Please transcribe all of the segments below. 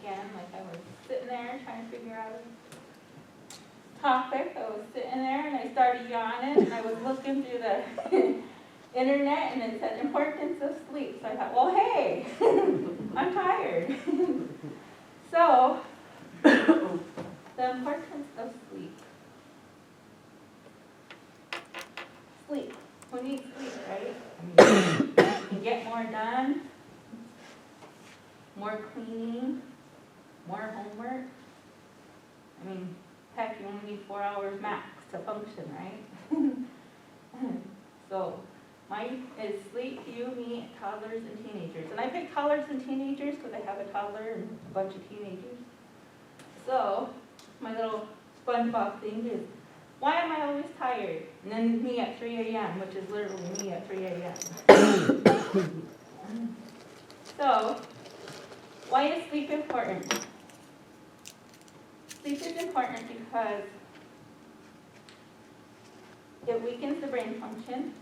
again, like I was sitting there trying to figure out a topic. I was sitting there and I started yawning and I was looking through the internet and it said importance of sleep. So I thought, well, hey, I'm tired. So, the importance of sleep. Sleep. Who needs sleep, right? You can get more done, more cleaning, more homework. I mean, heck, you only need 4 hours max to function, right? So, mine is sleep, you, me, toddlers, and teenagers. And I picked toddlers and teenagers because I have a toddler and a bunch of teenagers. So, my little SpongeBob thing is, why am I always tired? And then me at 3 a.m., which is literally me at 3 a.m. So, why is sleep important? Sleep is important because it weakens the brain function.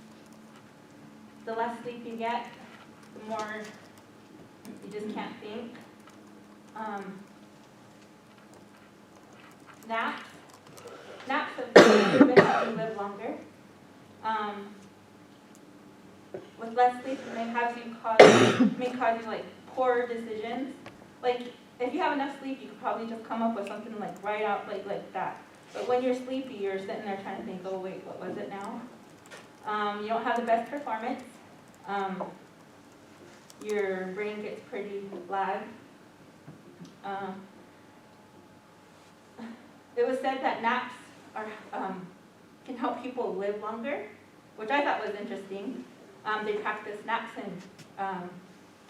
The less sleep you get, the more you just can't think. Naps have proven that you live longer. With less sleep, it may cause you like poor decisions. Like if you have enough sleep, you could probably just come up with something like right out like that. But when you're sleepy, you're sitting there trying to think, oh wait, what was it now? You don't have the best performance. Your brain gets pretty lagged. It was said that naps can help people live longer, which I thought was interesting. They practiced naps in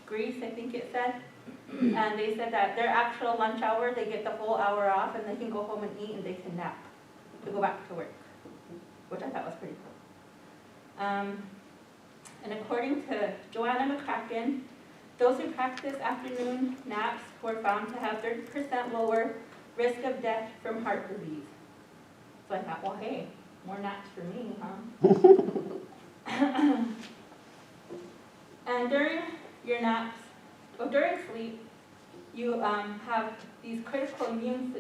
Greece, I think it said. And they said that their actual lunch hour, they get the whole hour off and they can go home and eat and they can nap to go back to work, which I thought was pretty cool. And according to Joanna McCracken, those who practice afternoon naps were found to have 30% lower risk of death from heart disease. So I thought, well, hey, more naps for me, huh? And during your naps, or during sleep, you have these critical immune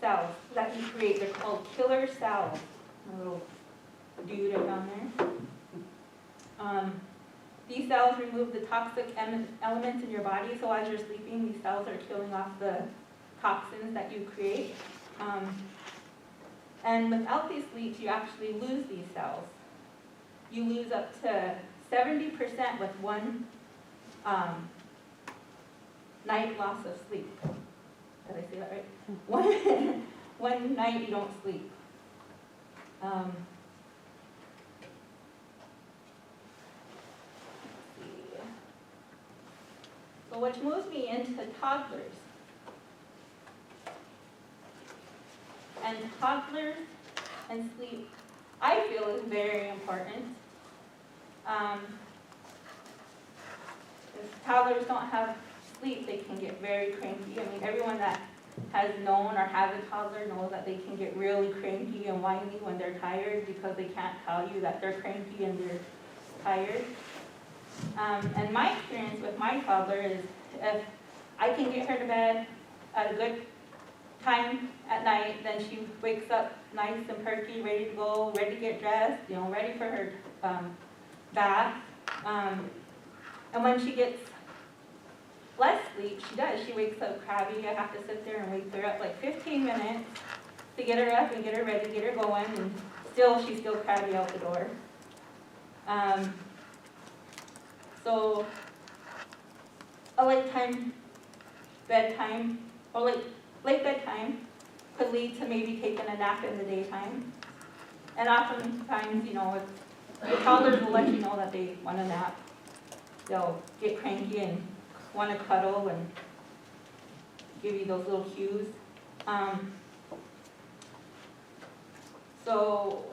cells that you create. They're called killer cells. A little dude down there. These cells remove the toxic elements in your body, so as you're sleeping, these cells are killing off the toxins that you create. And without these sleeps, you actually lose these cells. You lose up to 70% with one night loss of sleep. Did I say that right? One night you don't sleep. So which moves me into toddlers. And toddlers and sleep, I feel, is very important. If toddlers don't have sleep, they can get very cranky. I mean, everyone that has known or has a toddler knows that they can get really cranky and whiny when they're tired because they can't tell you that they're cranky and they're tired. And my experience with my toddler is if I can get her to bed at a good time at night, then she wakes up nice and perky, ready to go, ready to get dressed, ready for her bath. And when she gets less sleep, she wakes up crabby. I have to sit there and wake her up like 15 minutes to get her up and get her ready, get her going, and she's still crabby out the door. So a late bedtime, or late bedtime could lead to maybe taking a nap in the daytime. And oftentimes, if your toddlers will let you know that they want a nap. They'll get cranky and want to cuddle and give you those little cues. So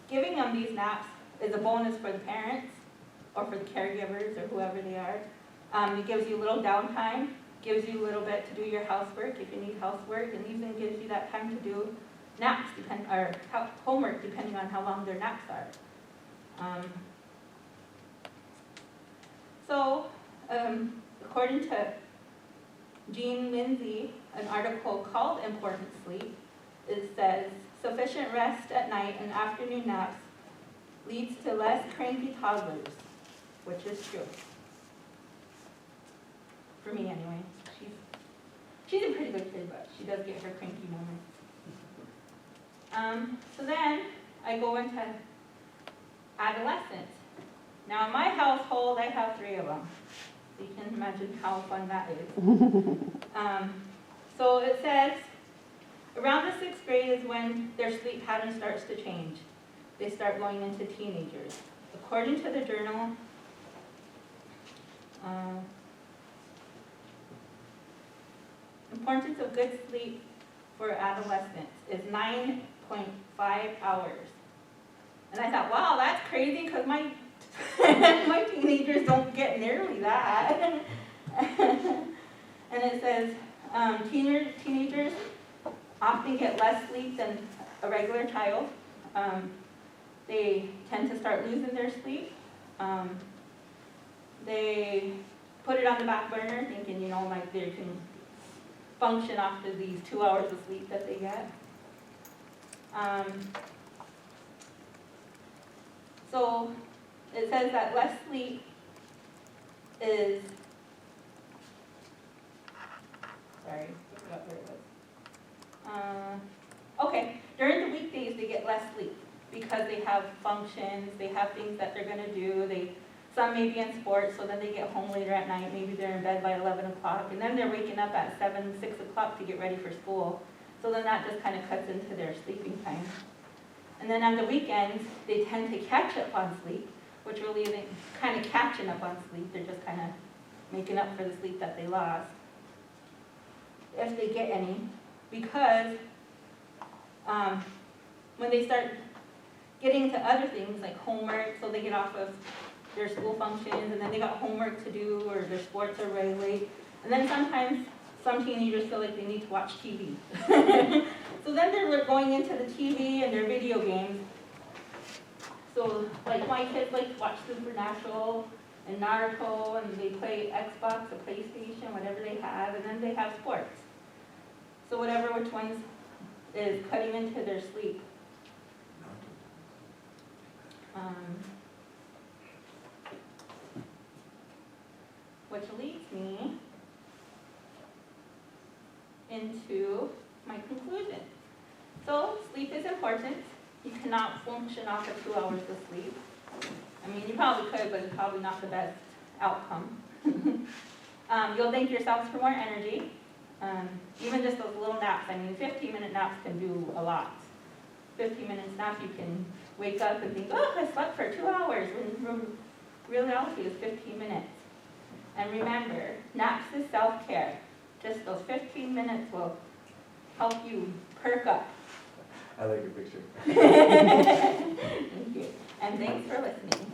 giving them these naps is a bonus for the parents or for the caregivers or whoever they are. It gives you a little downtime, gives you a little bit to do your housework if you need housework, and even gives you that time to do naps, or homework, depending on how long their naps are. So according to Jean Lindsay, an article called Important Sleep, it says, sufficient rest at night and afternoon naps leads to less cranky toddlers, which is true. For me anyway. She's a pretty good kid, but she does get her cranky moments. So then I go into adolescence. Now in my household, I have 3 of them. So you can imagine how fun that is. So it says, around the 6th grade is when their sleep pattern starts to change. They start going into teenagers. According to the journal, importance of good sleep for adolescents is 9.5 hours. And I thought, wow, that's crazy because my my teenagers don't get nearly that. And it says teenagers often get less sleep than a regular child. They tend to start losing their sleep. They put it on the back burner thinking, like they can function off of these 2 hours of sleep that they get. So it says that less sleep is, sorry, I forgot where it was. Okay, during the weekdays they get less sleep because they have functions, they have things that they're going to do. Some may be in sports, so then they get home later at night. Maybe they're in bed by 11 o'clock, and then they're waking up at 7, 6 o'clock to get ready for school. So then that just kind of cuts into their sleeping time. And then on the weekends, they tend to catch up on sleep, which really isn't kind of catching up on sleep. They're just kind of making up for the sleep that they lost, if they get any, because when they start getting to other things like homework, so they get off of their school functions, and then they got homework to do, or their sports are very late. And then sometimes some teenagers feel like they need to watch TV. So then they're going into the TV and their video games. So like my kids like to watch Supernatural and Naruto, and they play Xbox or PlayStation, whatever they have, and then they have sports. So which ones is cutting into their sleep. Which leads me into my conclusion. So sleep is important. You cannot function off of 2 hours of sleep. I mean, you probably could, but it's probably not the best outcome. You'll thank yourselves for more energy. Even just those little naps. I mean, 15-minute naps can do a lot. 15-minute nap, you can wake up and think, oh, I slept for 2 hours, when reality is 15 minutes. And remember, naps is self-care. Just those 15 minutes will help you perk up. I like your picture. Thank you. And thanks for listening.